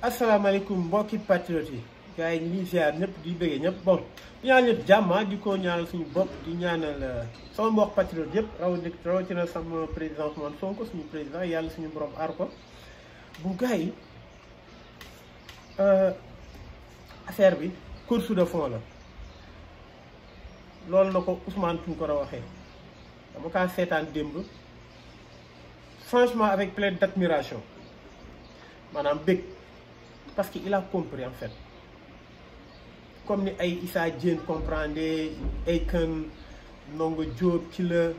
asalaamaaleykum mbokki patriote yi gars yi ñu ngi ziar ñëpp di bëggee ñëpp bon di ñaan ñëpp jàmm di ko ñaanal suñu bopp di ñaanal sama mbokk patriote yëpp rawatina sama président Ousmane Sonko suñu président yàlla suñu borom aar ko bu gars yi affaire bi course de fond la loolu na ko Ousmane Tounkara waxee dama kaa seetaan démb franchement avec plein d'admiration maanaam bëgg parce qu'il a compris en fait comme ni ay Issa Diène comprendre ay kan Ndongo Diop ci la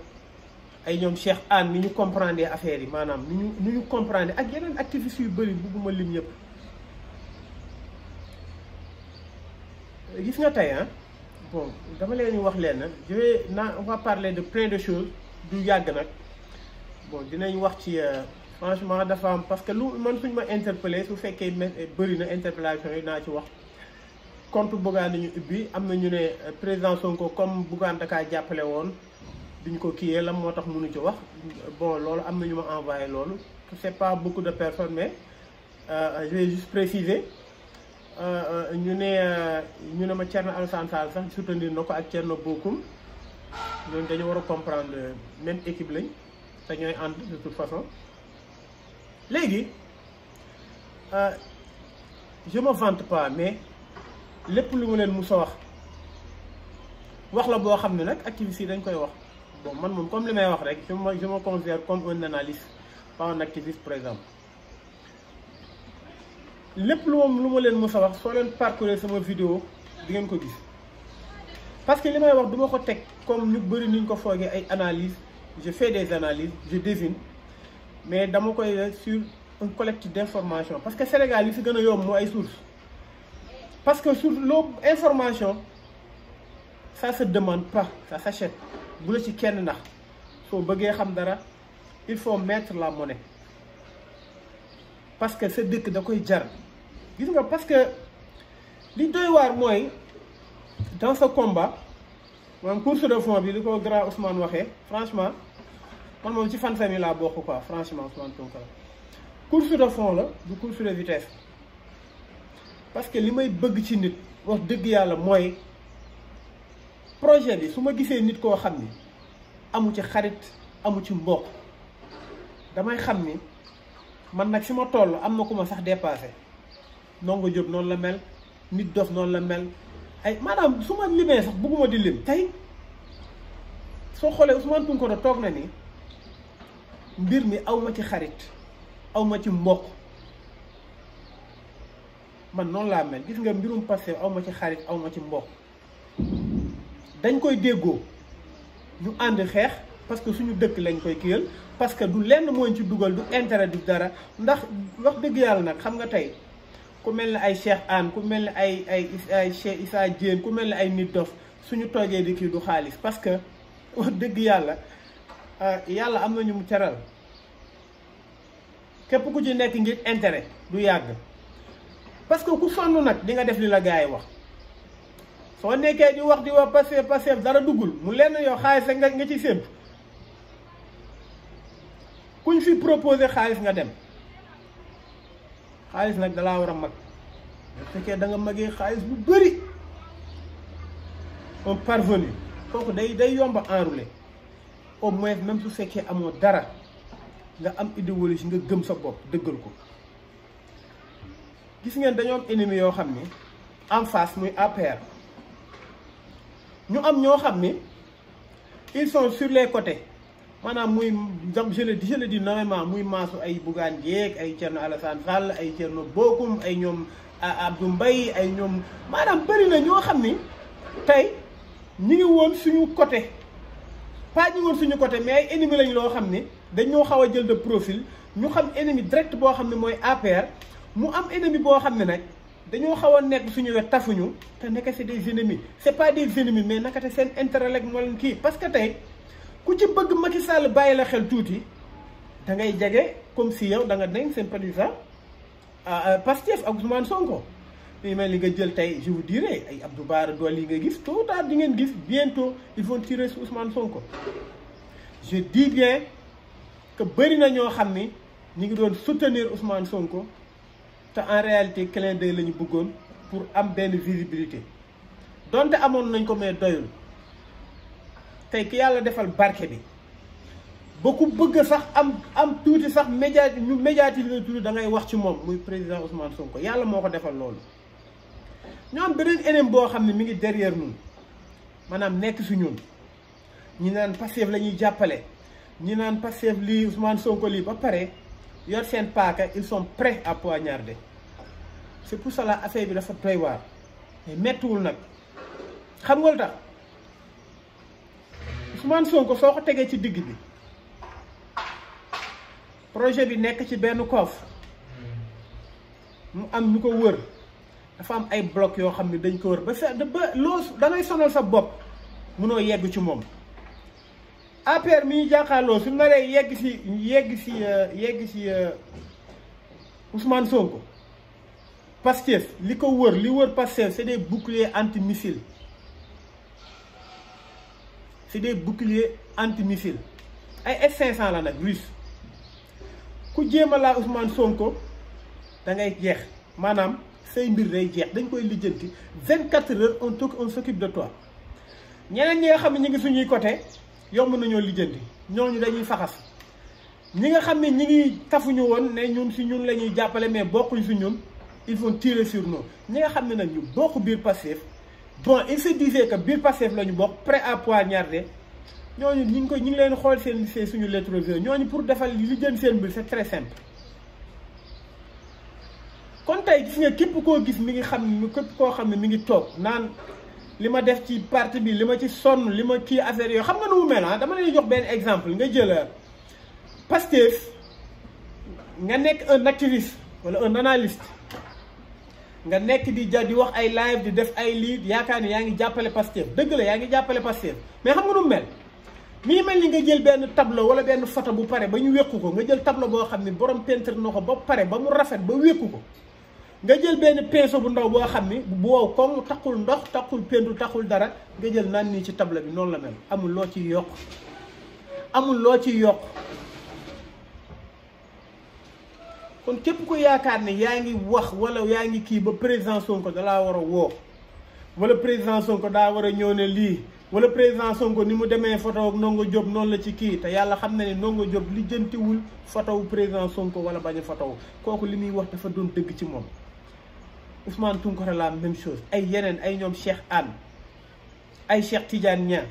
ay ñoom Cheikh Anne ni ñu comprendre affaire yi maanaam ni ñu comprendre ak yeneen activistes yu bëri bugguma lim yëpp gis nga tey bon dama leen wax leen on va parler de plein de choses du yàgg nag bon dinañ wax ci franchement dafa am parce que lu man suñ ma interpellé su fekkee bëri na interpellation yi naa ci wax compte Bougane nañu ubbi am na ñu ne président Sonko comme Bougane dakaa jàppale woon duñ ko kiiyee lam moo tax mënu ci wax bon loolu am na ñu ma envoyé loolu c'est pas beaucoup de personnes mais je vais juste préciser ñu ne ma Thierno Alassane Sall sax soutenir na ko ak Thierno Bocoum ñooñu dañu war a comprendre même équipe lañ te ñooy ànd de toute façon léegi je me vante pas mais lépp lu ma leen mus a wax la boo xam ne nag activistes yi dañ koy wax bon man moom comme li may wax rek je me considère comme un analyste pas un activiste par exemple lépp lu ma leen mus a wax soo leen parcourir sama vidéo di ngeen ko gis parce que li may wax du ma ko teg comme ñu bëri niñ ko foogee ay analyse je fais des analyses je devine mais dama koy sur un collectif d'information parce que Sénégal yi fi gën a yomb moo ay sources parce que sur loo information ça se demande pas ça s'achète bu la ci kenn ndax soo bëggee xam dara il faut mettre la monnaie parce que sa dëkk da koy jar gis nga parce que li doy waar mooy dans ce combat maanaam course de fond bi li ko grand Ousmane waxee franchement man moom ci fan famille laa bokk quoi franchement Ousmane Tounkara course de fond la du course de vitesse parce que li may bëgg ci nit wax dëgg yàlla mooy projet bi su ma gisee nit koo xam ni amu ci xarit amu ci mbokk damay xam ni man nag fi ma toll am na ku ma sax dépassé Ndongo Diop noonu la mel nit dof noonu la mel ay maanaam su ma limee sax bëgguma di lim tey soo xoolee Ousmane Tounkara toog na ni mbir mi aw ma ci xarit aw ma ci mbokk man noonu laa mel gis nga mbirum passé aw ma ci xarit aw ma ci mbokk dañ koy déggoo ñu ànd xeex parce que suñu dëkk lañ koy kiyal parce que du lenn mooñ ci dugal du intérêt du dara ndax wax dëgg yàlla nag xam nga tey ku mel ni ay Cheikh Anne ku mel ni ay Cheikh Issa Diène ku mel ni ay nit dof suñu toogee di kii du xaalis parce que wax dëgg yàlla yàlla am na ñu mu teral képp ku ci nekk ngir intérêt du yàgg parce que ku sonn nag di nga def li la gars yi wax soo nekkee di wax Pastef dara duggul mu lenn yow xaalis rek nga ci séntu kuñ fi proposé xaalis nga dem xaalis nag dalaa war a mag bu fekkee da nga magee xaalis bu bëri un parvenu kooku day yomba enrouler au moins même su fekkee amoo dara nga am idéologie nga gëm sa bopp dëggal ko gis ngeen dañoo am ennemi yoo xam ni en face muy APR ñu am ñoo xam ni ils sont sur les côtés maanaam muy je le dis nommément muy maasu ay Bougane Gueye ay Thierno Alassane Sall ay Thierno Bocoum ay ñoom Abdou Mbaye ay ñoom maanaam bëri na ñoo xam ni tey ñi ngi woon suñu côté pas ñi woon suñu côté mais ay ennemi lañ loo xam ni dañoo xaw a jël de profil ñu xam ennemi direct boo xam ne mooy APR mu am ennemi boo xam ne nag dañoo xaw a nekk suñu wet tafuñu te nekk c'est des ennemis c'est pas des ennemis mais naka te seen intérêt rek moo leen kii parce que tey ku ci bëgg Macky Sall bàyyi la xel tuuti da ngay jege comme si yow da nga nekk seen président Pastef ak Ousmane Sonko mais mel ni nga jël tey je vous dirai ay Abdou Bara Dolly yi nga gis tôt ou tard di ngeen gis bientôt ils vont tirer sur Ousmane Sonko je dis bien que bëri na ñoo xam ni ñu ngi doon soutenir Ousmane Sonko te en réalité clin d'œil la ñu bëggoon pour am benn visibilité donte amoon nañ ko mais doyul tey ki yàlla defal barke bi ba ku bëgg sax am tuuti sax ñu médiatiser tuuti da ngay wax ci moom muy président Ousmane Sonko yàlla moo ko defal loolu. ñoo am beneen ennemi boo xam ne mi ngi derrière ñun maanaam nekk si ñun ñi naan Pastef la ñuy jàppale ñi naan Pastef lii Ousmane Sonko lii ba pare yor seen paaka ils sont prêts à poignarder c'est pour cela affaire bi dafa doy waar mais mettiwul nag xam nga lu tax Ousmane Sonko soo ko tegee ci digg bi projet bi nekk ci benn coffre mu am ñu ko wër dafa am ay bloc yoo xam ne dañ ko wër ba loo da ngay sonal sa bopp munoo yegg ci moom APR mi ñu jàkkaarloo su naree yegg si Ousmane Sonko Pastef li ko wër li wër Pastef c'est des boucliers anti-missiles ay F500 la nag russe ku jéem a laa Ousmane Sonko da ngay jeex maanaam say mbir day jeex dañ koy lijjanti 24 heures on s'occupe de toi ñeneen ñi nga xam ne ñi ngi suñuy côté yomb nañoo lijjanti ñooñu dañuy faxas ñi nga xam ne ñi ngi tafuñu woon ne ñun si ñun la ñuy jàppale mais bokkuñ si ñun ils vont tirer sur nous ñi nga xam ne nag ñu bokk biir Pastef bon il se disait que biir Pastef la ñu bokk prêt à poignarder ñooñu ñu ngi leen xool seen suñu rétroviseur ñooñu pour defal lijjanti seen mbir c'est très simple. kon tey gis nga képp koo gis mi ngi xam képp koo xam ne mi ngi toog naan li ma def ci parti bi li ma ci sonn li ma kii affaire yoo xam nga nu mu mel dama lay jox benn exemple nga jël Pastef nga nekk un activiste wala un analyste nga nekk di wax ay live di def ay lii yaakaar ni yaa ngi jàppale Pastef dëgg la yaa ngi jàppale Pastef mais xam nga nu mu mel mii mel ni nga jël benn tableau wala benn photo bu pare ba ñu wékku ko nga jël tableau boo xam ne borom peintre na ko ba pare ba mu rafet ba wékku ko nga jël benn pinceau bu ndaw boo xam ni bu wow comme taxul ndox taxul peinture taxul dara nga jël naan nii ci tableau bi noonu la mel amul loo ciy yokk kon képp ko yaakaar ne yaa ngi wax wala yaa ngi kii ba président Sonko dalaa war a woo wala président Sonko daa war a ñëw ne lii wala président Sonko ni mu demee photo ak Ndongo Diop noonu la ci kii te yàlla xam na ne Ndongo Diop lijjantiwul photo wu président Sonko wala bañ a photo kooku li muy wax dafa doon dëgg ci moom. Ousmane Tounkara la même chose ay yeneen ay ñoom Cheikh Anne ay Cheikh Tidiane Niang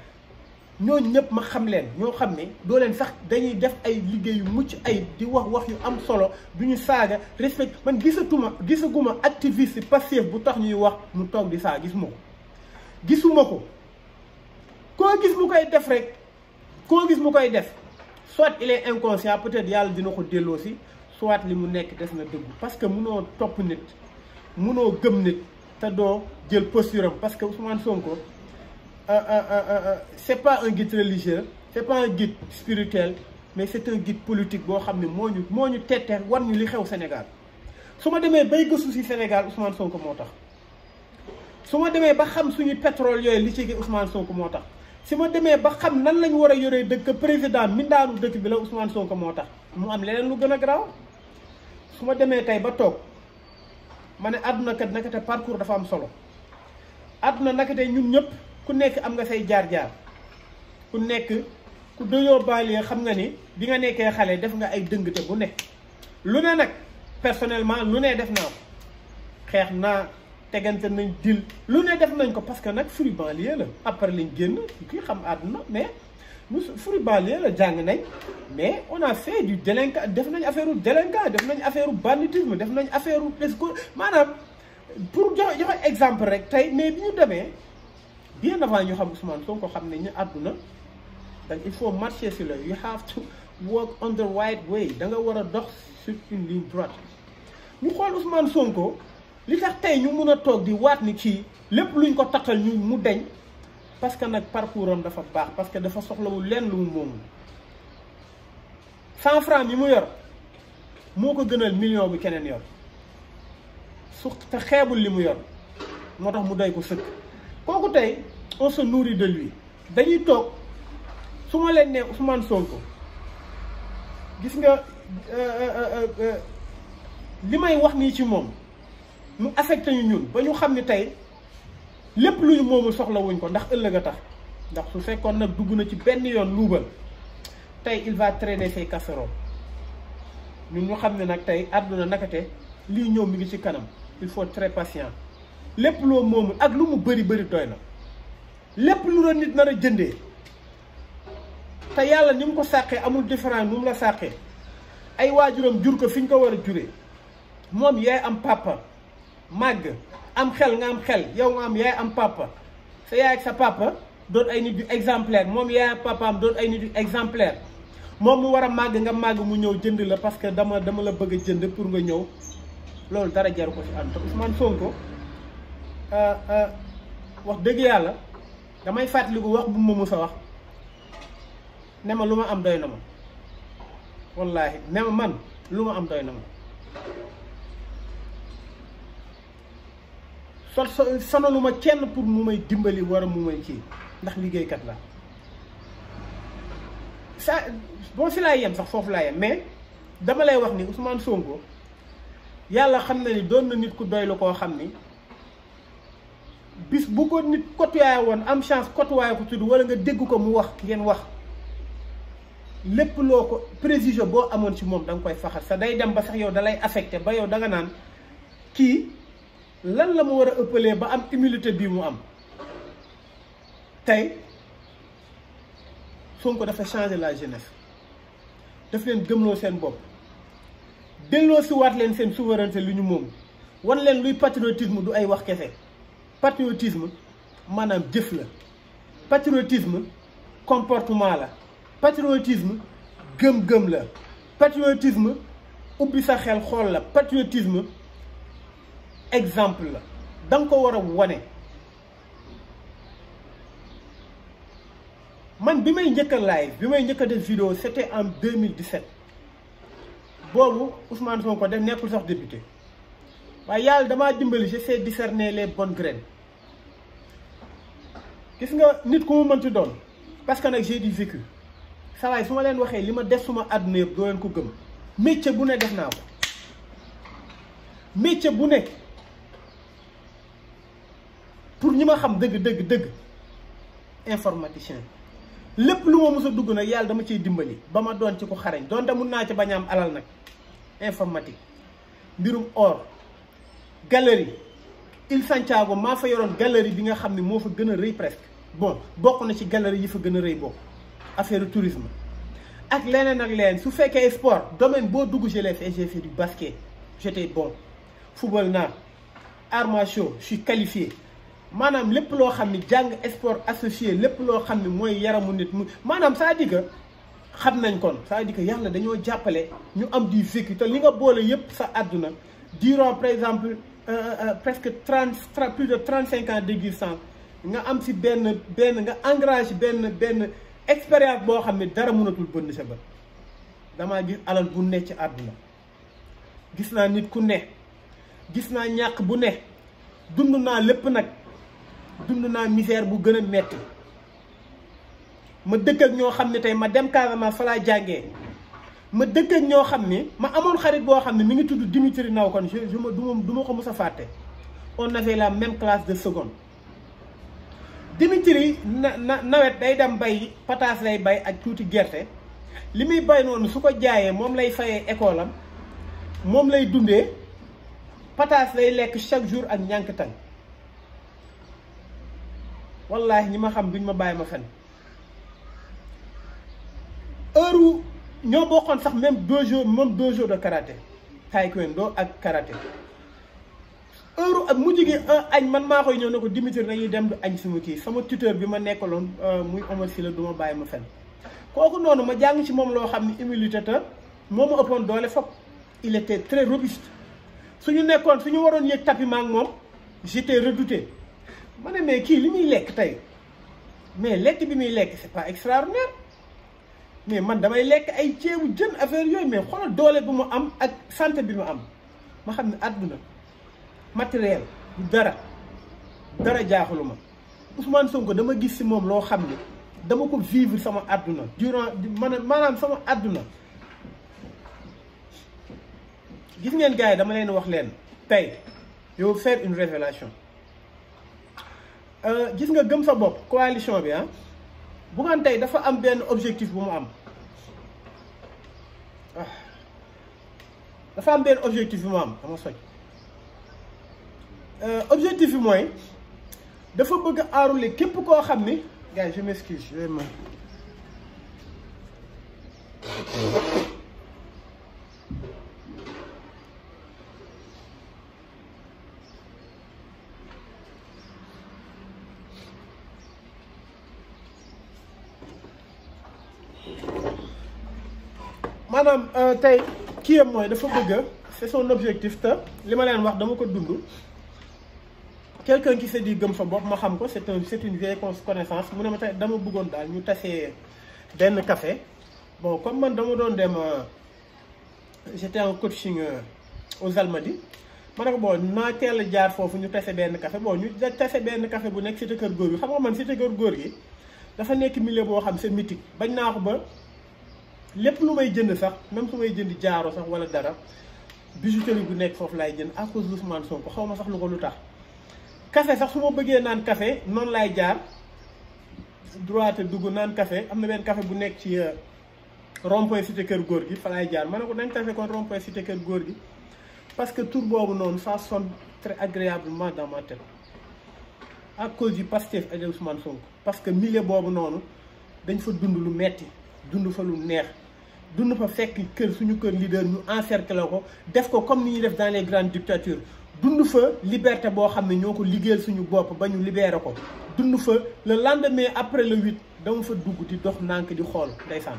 ñooñu ñëpp ma xam leen ñoo xam ne doo leen sax dañuy def ay liggéey yu mucc ay di wax yu am solo du ñu saaga respect man gisaguma activiste Pastef bu tax ñuy wax mu toog di saaga gisuma ko koo gis mu koy def rek soit il est inconscient peut-être yàlla dina ko delloo si soit li mu nekk des na dëggu parce que munoo topp nit munoo gëm nit te doo jël posture am parce que Ousmane Sonko c'est pas un guide religieux c'est pas un guide spirituel mais c'est un guide politique boo xam ne moo ñu tettee war ñu li xew Sénégal su ma demee bay gëstu si Sénégal Ousmane Sonko moo tax su ma demee ba xam suñu pétrole yooyu li ci Ousmane Sonko moo tax su ma demee ba xam nan lañ war a yoree dëkk président mindaanu dëkk bi la Ousmane Sonko moo tax mu am leneen lu gën a garaaw su ma demee tey ba toog ma ne àdduna kat naka te parcours dafa am solo àdduna naka te ñun ñëpp ku nekk am nga say jaar-jaar ku nekk ku doyoo baale xam nga ni bi nga nekkee xale def nga ay dëngte bu nekk lu ne nag personnellement lu ne def naa ko xeex naa tegante nañ dil lu ne def nañ ko parce que nag fruit banlieue la après lañ génn kii xam àdduna mais nous fruit banlieue la jàng nañ mais on a fait du délinquant def nañ affaire u délinquant def nañ affaire u banditisme def nañ affaire u escroc maanaam pour joxe exemple rek tey mais bi ñu demee bien avant ñu xam Ousmane Sonko xam ne ñu àdduna donc il faut marcher sur le you have to walk on the right way da nga war a dox sur une ligne droite ñu xool Ousmane Sonko li tax tey ñu mun a toog di waat ni kii lépp luñ ko takkal ñu mu deñ parce que nag parcours am dafa baax parce que dafa soxlawul lenn lu mu moomul 100 francs yi mu yor moo ko gënal million bi keneen yor su te xeebul li mu yor moo tax mu doy ko sëkk kooku tey on se nourrit de lui dañuy toog su ma leen ne Ousmane Sonko gis nga li may wax nii ci moom mu affecté ñu ñun ba ñu xam ne tey lépp lu ñu moomul soxla wuñ ko ndax ëllëg a tax ndax su fekkoon nag dugg na ci benn yoon luubal tey il va traîner ses casseroles ñun ñu xam ne nag tey àdduna nakate lii ñëw mi ngi ci kanam il faut très patient lépp loo moomul ak lu mu bëri bëri doy na lépp lu la nit nar a jëndee te yàlla ni mu ko sàqee amul différent nu mu la sàqee ay waajuram jur ko fi ñu ko war a juree moom yaay am papa màgg am xel nga am xel yow nga am yaay am papa sa yaay ak sa papa doon ay nit yu exemplaire moom yaay ak papaam doon ay nit yu exemplaire moom mu war a màgg nga màgg mu ñëw jënd la parce que dama la bëgg a jënd pour nga ñëw loolu dara jaru ko ci ànd te Ousmane Sonko wax dëgg yàlla damay fàttaliku wax bu ma mus a wax ne ma lu ma am doy na ma wallaahi ne ma man lu ma am doy na ma sonaluma kenn pour mu may dimbali war a mu may kii ndax liggéeykat la sa boo fi laay yem sax foofu laa yem mais dama lay wax ni Ousmane Sonko yàlla xam na ni doon na nit ku doy la koo xam ni bis bu ko nit côtoyé woon am chance côtoyé ko tudd wala nga dégg ko mu wax ngeen wax lépp loo ko préjugé boo amoon ci moom da nga koy faxal sa day dem ba sax yow da lay affecté ba yow da nga naan kii lan la mu war a ëppalee ba am humilité bii mu am tey Sonko dafa changer la jeunesse daf leen gëmloo seen bopp delloo si waat leen seen souveraineté lu ñu moom wan leen luy patriotisme du ay wax kese patriotisme maanaam jëf la patriotisme comportement la patriotisme gëm-gëm la patriotisme ubbi sa xel xool la patriotisme exemple la da nga ko war a wane man bi may njëkk a live bi may njëkk a def vidéo c'était en 2017 boobu Ousmane Sonko def nekkul sax député waaye yàlla damaa dimbali je sais discerner les bonnes graines gis nga nit ku mu mënti doon parce que nag j'ai du vécu saa waay su ma leen waxee li ma def suma àdduna yëpp doo leen ko gëm métier bu ne def naa ko métier bu ne pour ñi ma xam dëgg informaticien lépp lu ma mës a dugg nag yàlla dama ciy dimbali ba ma doon ci ko xarañ donte mun naa ci bañ a am alal nag informatique mbirum or galerie Il Santiago maa fa yoroon galerie bi nga xam ne moo fa gën a rëy presque bon bokk na ci galerie yi fa gën a rëy bokk affaire tourisme ak leneen ak leneen su fekkee sport domaine boo dugg je l'ai fait j'ai fait du basket j'étais bon football naa arts martiaux je suis qualifié maanaam lépp loo xam ne jàng sport associé lépp loo xam ne mooy yaramu nit mu maanaam c'est-à-dire que xam nañ kon c'est-à-dire que yàlla dañoo jàppale ñu am du vécu te li nga boole yépp sa àdduna durant par exemple presque plus de 35 ans d'existence nga am si benn nga engrange benn expérience boo xam ne dara mënatul bënn sa bët damaa gis alal bu ne ci àdduna gis naa nit ku ne gis naa ñàkk bu ne dund naa lépp nag dund naa misère bu gën a metti ma dëkk ak ñoo xam ne tey ma dem Casamance fa laa jàngee ma dëkk ak ñoo xam ne ma amoon xarit boo xam ne mi ngi tudd Dimitri Naw kon du ma ko mës a fàtte on avait la même classe de seconde Dimitri nawet day dem bay pataas lay bay ak tuuti gerte li muy bay noonu su ko jaayee moom lay fayee école am moom lay dundee pataas lay lekk chaque jour ak ñànk tang wallaahi ñi ma xam duñ ma bàyyi ma fen heure ñoo bokkoon sax même 2 jours de karaté taekwondo ak karaté heure ak mujj gi añ man maa koy ñëw ne ko Dimitri nañuy dem du añ suma kii sama tuteur bi ma nekkaloon muy Omar Sylla du ma bàyyi ma fen kooku noonu ma jàng ci moom loo xam ne humilité te moo ma ëppoon doole fopp il était très robuste suñu nekkoon suñu waroon yëg tapis ma ak moom j'étais redouté ma ne mais kii li muy lekk tey mais lekk bi muy lekk c'est pas extraordinaire mais man damay lekk ay ceebu jën affaire yooyu mais xoolal doole bu mu am ak santé bi mu am ma xam ne àdduna matériel du dara jaaxaluma Ousmane Sonko dama gis ci moom loo xam ne dama ko vivre sama àdduna durant maanaam sama àdduna gis ngeen gars yi dama leen wax leen tey yow faire une révélation gis nga gëm sa bopp coalition bi Bougane tey dafa am benn objectif bu mu am dafa am benn objectif bu mu am dama soj objectif bi mooy dafa bëgg a enrôler képp koo xam ni gars je m'excuse vraiment maanaam tey kii yam mooy dafa bëgg c'est son objectif te li ma leen wax dama ko dund quelqu'un qui se dit gëm sa bopp ma xam ko c'est une vieille connaissance mu ne ma tey dama bëggoon daal ñu tasee benn café bon comme man dama doon dem j'étais en coaching aux Almadies ma ne ko bon naa teel a jaar foofu ñu tase benn café bon ñu tase benn café bu nekk cité kër góor gi xam nga man cité kër góor gi dafa nekk milieu boo xam c'est mythique bañ naa ko ba lépp lu may jënd sax même su may jënd jaaro sax wala dara bijouterie bu nekk foofu laay jënd à cause de Ousmane Sonko xaw ma sax lu ko lu tax café sax su ma bëggee naan café noonu laay jaar droite dugg naan café am na benn café bu nekk ci rond-point cité kër góor gi fa laay jaar ma ne ko dañ café kon rond-point cité kër góor gi parce que tour boobu noonu ça sonne très agréablement dans ma tête à cause du Pastef et de Ousmane Sonko parce que milieu boobu noonu dañ fa dund lu metti dund fa lu neex dund fa fekk kër suñu kër leader ñu encercler ko def ko comme ni ñuy def dans les grandes dictatures dund fa liberté boo xam ne ñoo ko liggéeyal suñu bopp ba ñu libéré ko dund fa le lendemain après le 8 dama fa dugg di dox nànk di xool ndeysaan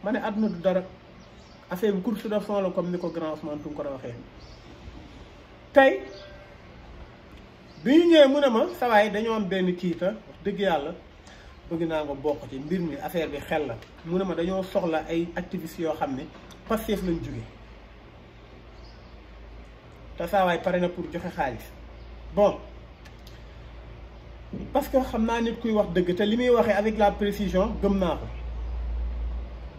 ma ne àdduna du dara affaire bi course de fond la comme ni ko grand Ousmane tu ko waxee tey bi ñu ñëwee mu ne ma sawaay dañoo am benn kiita wax dëgg yàlla bëgg naa nga bokk ci mbir mi affaire bi xel la mu ne ma dañoo soxla ay activistes yoo xam ne Pastef lañ jóge te saawaay pare na pour joxe xaalis bon parce que xam naa nit kuy wax dëgg te li muy waxee avec la précision gëm naa ko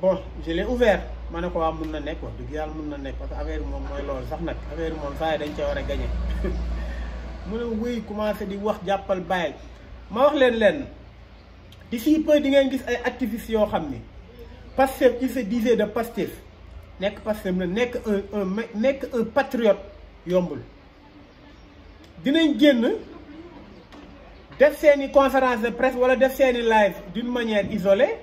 bon je l'ai ouvert ma ne ko waa mun na nekk wax dëgg yàlla mun na nekk parce que affaire bi moom mooy loolu sax nag affaire bi moom saa yi dañ cee war a gagné mu ne wéy commencé di wax jàppal bàyyil ma wax leen d'ici peu di ngeen gis ay activistes yoo xam ni Pastef il se disait de Pastef nekk Pastef la nekk un patriote yombul dinañ génn def seeni conférence de presse wala def seeni live d'une manière isolée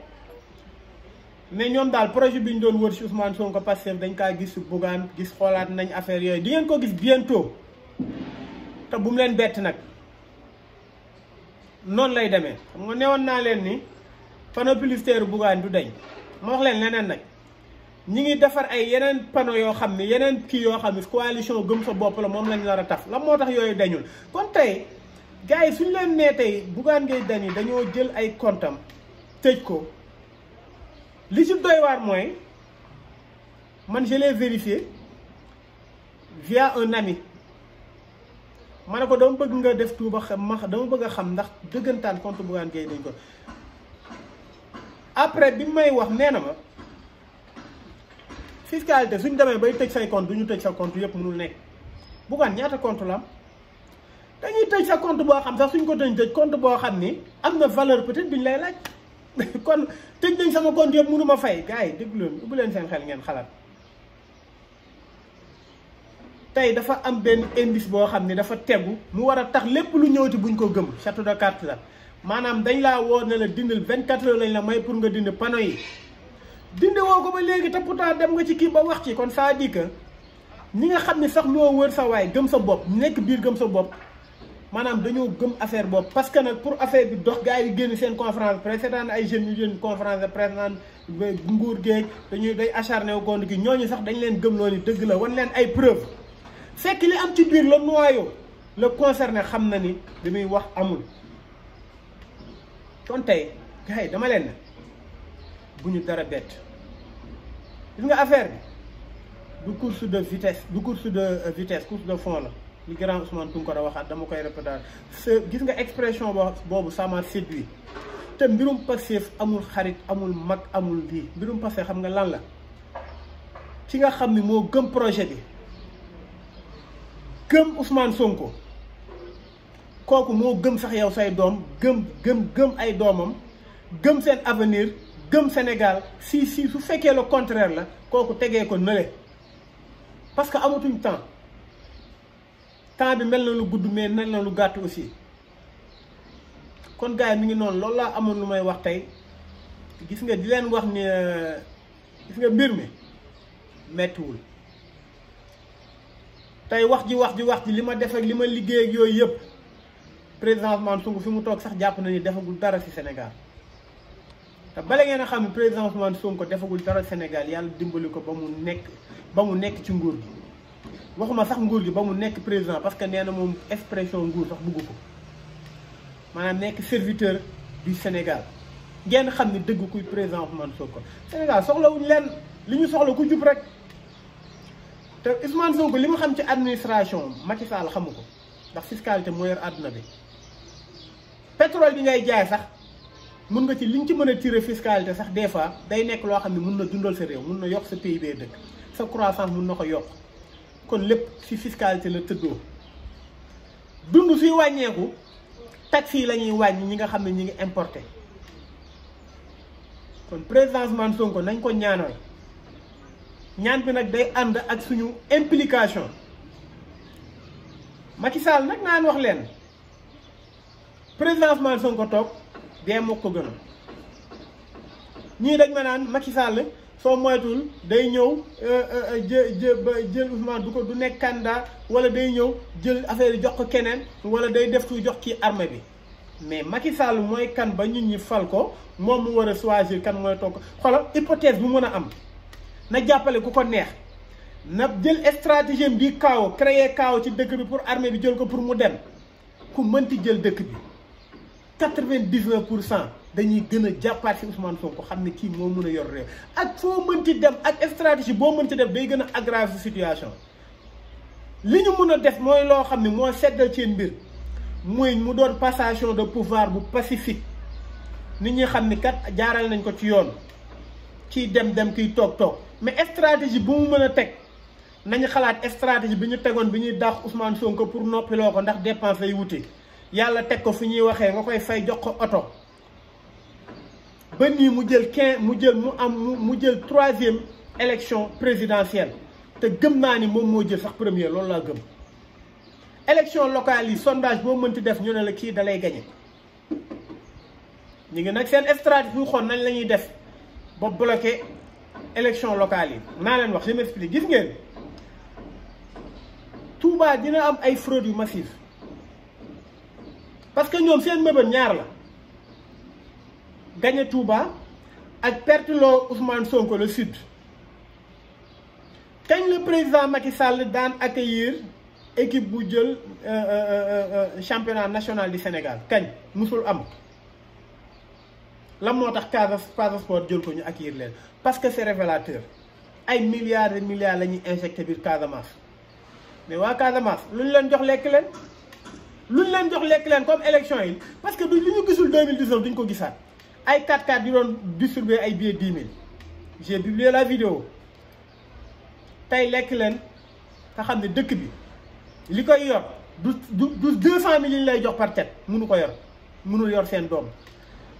mais ñoom daal projet bi ñu doon wër ci Ousmane Sonko Pastef dañ kaa gis Bougane gis xoolaat nañ affaire yooyu di ngeen ko gis bientôt te bu mu leen bett nag noonu lay demee xam nga newoon naa leen ni panneau publicitaire Bougane du deñ ma wax leen leneen nag ñi ngi defar ay yeneen panneau yoo xam ne yeneen kii yoo xam ne coalition gëm sa bopp la moom lañ nar a taf la moo tax yooyu dañul kon tey gars yi suñu leen nee tey Bougane Gueye Dany dañoo jël ay comptam tëj ko li ci doy waar mooy man je l'ai vérifié via un ami ma ne ko dama bëgg nga def tuuba xam dama bëgg a xam ndax dëggantaan compte Bougane Gueye dañ ko après bi may wax nee na ma fiscalité suñ demee bay tëj say compte du ñu tëj sa compte yëpp mënul nekk Bougane ñaata compte la am dañuy tëj sa compte boo xam sax suñ ko tëj compte boo xam ni am na valeur peut-être duñ lay laaj kon tëj nañ sama compte yëpp mënu ma fay gars yi déglu leen ubbi leen seen xel ngeen xalaat tey dafa am benn indice boo xam ne dafa tegu mu war a tax lépp lu ñëwati buñ ko gëm château de carte la maanaam dañ laa woo ne la dindil 24 heures lañ la may pour nga dind panneau yi dindi woo ko ba léegi te pourtant dem nga ci kii ba wax ci kon ça dit que ñi nga xam ne sax ñoo wër sa waay gëm sa bopp nekk biir gëm sa bopp maanaam dañoo gëm affaire bopp parce que nag pour affaire bi dox gars yi génn seen conférence de presse seetaan ay jeunes yu génn conférence de presse naan nguur géeg dañuy day acharné wu compte gi ñooñu sax dañ leen gëm loo ni dëgg la wan leen ay preuve fekk li am ci biir le noyau le concerné xam na ni li muy wax amul kon tey gars yi dama leen ne bu ñu dara bett gis nga affaire bi du course de vitesse du course de vitesse course de fond la li grand Ousmane Tounkara waxaat dama koy répéter gis nga expression boobu ça m'a séduit te mbirum Pastef amul xarit amul mag amul lii mbirum Pastef xam nga lan la ki nga xam ni moo gëm projet bi gëm Ousmane Sonko kooku moo gëm sax yow say doom gëm ay doomam gëm seen avenir gëm Sénégal si su fekkee le contraire la kooku tegee ko nële parce que amatuñ temps bi mel na lu gudd mais mel na lu gàtt aussi kon gars yi mi ngi noonu loolu laa amoon lu may wax tey gis nga di leen wax ni gis nga mbir mi mettiwul tey wax ji li ma def ak li ma liggéey ak yooyu yëpp président Ousmane Sonko fi mu toog sax jàpp na ni defagul dara ci Sénégal te bala ngeen a xam ne président Ousmane Sonko defagul dara Sénégal yàlla dimbali ko ba mu nekk ci nguur gi waxuma sax nguur gi ba mu nekk président parce que nee na moom expression nguur sax bugg ko maanaam nekk serviteur du Sénégal ngeen xam ni dëgg kuy président Ousmane Sonko Sénégal soxlawuñ leen li ñu soxla ku jub rek te Ousmane Sonko li mu xam ci administration Macky Sall xamu ko ndax fiscalité moo yor àdduna bi pétrole bi ngay jaay sax mun nga ci li nga ci mën a tirer fiscalité sax des fois day nekk loo xam ne mun na dundal sa réew mun na yokk sa PIB dëkk sa croissance mun na ko yokk kon lépp ci fiscalité la tëddoo dund suy wàññeeku taxes yi la ñuy wàññi ñi nga xam ne ñi ngi importé kon président Ousmane Sonko nañ ko ñaanal ñaan bi nag day ànd ak suñu implication Macky Sall nag naan wax leen président Ousmane Sonko toog dee moo ko gënoon ñii dañ ma naan Macky Sall soo moytul day ñëw jël Ousmane du nekk candidat wala day ñëw jël affaire yi jox ko keneen wala day def tu jox ci armée bi mais Macky Sall mooy kan ba nit ñi fal ko moom mu war a choisir kan mooy toog xoolal hypothèse bu mën a am na jàppale ku ko neex na jël stratégie bi kaaw créer kaaw ci dëkk bi pour armée bi jël ko pour mu dem ku mënti jël dëkk bi 99% dañuy gën a jàppaat ci Ousmane Sonko xam ne kii moo mën a yor réew ak foo mënti dem ak stratégie boo mënti def day gën a aggraver situation li ñu mën a def mooy loo xam ne moo seddal seen mbir muy mu doon passation de pouvoir bu pacifique nit ñi xam ni kat jaaral nañ ko ci yoon kiy dem kiy toog mais stratégie bu mu mën a teg nañu xalaat stratégie bi ñu tegoon bi ñuy dàq Ousmane Sonko pour noppiloo ko ndax dépense lay wuti yàlla teg ko fi ñuy waxee nga koy fay jox ko oto ba nii mu jël mu jël 3e élection présidentielle te gëm naa ni moom moo jël sax premier loolu laa gëm élection locale yi sondage boo mënti def ñu ne la kii dalay gagné ñu ngi nag seen stratégie bu xool nañ la ñuy def ba bloqué élection locale yi naa leen wax je m'explique gis ngeen Touba dina am ay fraude yu massive parce que ñoom seen mëbën ñaar la gagné Touba ak perte loo Ousmane Sonko le sud kañ le président Macky Sall daan accueillir équipe bu jël championnat national du Sénégal kañ musul am lan moo tax Casa Sport jël ko ñu accueillir leen parce que c'est révélateur ay milliards et milliards la ñuy injecté biir Casamance mais waa Casamance lu ñu leen jox lekk leen comme élection yi parce que du li ñu gisul 2019 duñ ko gisaat ay 4x4 yu doon distribuer ay billets 10 000 j'ai publié la vidéo tey lekk leen nga xam ne dëkk bi li koy yor du 200 000 yi lay jox par tête mënu ko yor mënul yor seen doom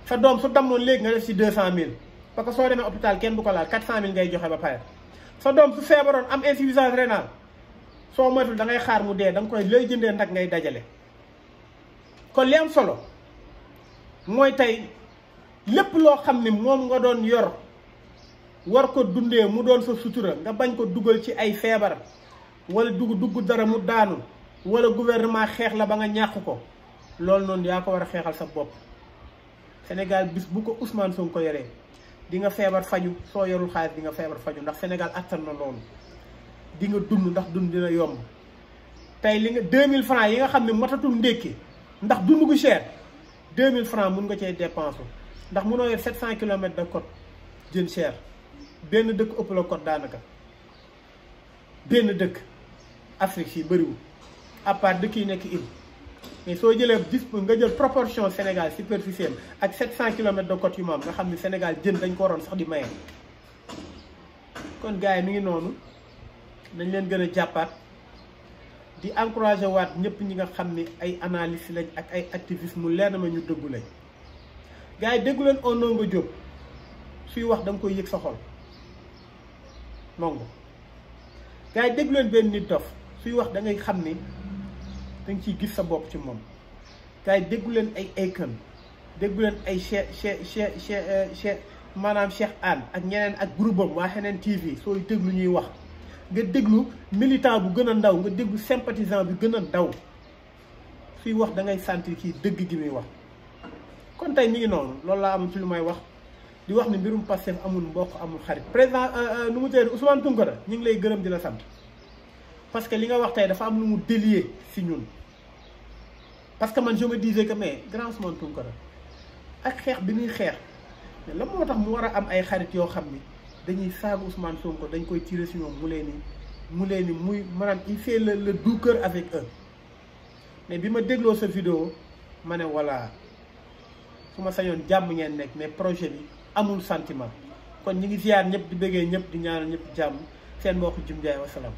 sa doom su damoon léegi nga def ci 200 000 parce que soo demee hôpital kenn du ko laal 400 000 ngay joxe ba pare sa doom su feebaroon am insuffisance rénale soo moytul da ngay xaar mu dee da nga koy lay jëndee nag ngay dajale kon li am solo mooy tey lépp loo xam ne moom nga doon yor war ko dundee mu doon sa sutura nga bañ ko dugal ci ay feebar wala dugg dara mu daanu wala gouvernement xeex la ba nga ñàkk ko loolu noonu yaa ko war a xeexal sa bopp Sénégal bis bu ko Ousmane Sonko ko yoree di nga feebar faju soo yorul xaalis di nga feebar faju ndax Sénégal attan na loolu di nga dund ndax dund dina yomb tey li nga 2000 francs yi nga xam ne matatul ndékki ndax dund gu cher 2000 francs mun nga cee dépenser ndax munoo yor 700 kilomètres de côte jën cher benn dëkk ëpp la côte daanaka benn dëkk Afrique yi bëriwul à part dëkk yi nekk île mais soo jëlee nga jël proportion Sénégal superficielle ak 700 kilomètres de côte yu maam nga xam ne Sénégal jën dañ ko waroon sax di maye kon gars yi mi ngi noonu nañ leen gën a jàppaat di encourager waat ñëpp ñi nga xam ni ay analyste lañ ak ay activiste mu leer na ma ñu dëggu lañ gars yi déggu leen Ndongo Diop suy wax da nga koy yëg sa xol Ndongo gars yi déggu leen benn nit dof suy wax da ngay xam ni da nga ciy gis sa bopp ci moom gars yi déggu leen ay Akon déggu leen ay Cheikh maanaam Cheikh Anne ak ñeneen ak groupe am waa Xeneen TV sooy déglu ñuy wax nga déglu militant bu gën a ndaw nga déglu sympathisant bi gën a ndaw suy wax da ngay sentir kii dëgg gi muy wax kon tey mi ngi noonu loolu laa am ci lu may wax di wax ni mbirum Pastef amul mbokk amul xarit président nu mu tëddee Ousmane Tounkara ñu ngi lay gërëm di la sant parce que li nga wax tey dafa am lu mu délier si ñun parce que man je me disais que mais grand Ousmane Tounkara ak xeex bi muy xeex mais la moo tax mu war a am ay xarit yoo xam ni dañuy saaga Ousmane Sonko dañ koy tirer si ñoom mu leen ni muy maanaam il fait le doux cœur avec eux mais bi ma dégloo sa vidéo ma ne voilà su ma sañoon jàmm ngeen nekk mais projet bi amul sentiment kon ñi ngi ziar ñëpp di bëggee ñëpp di ñaanal ñëpp jàmm seen mbokk Jim Ndiaye wasalaam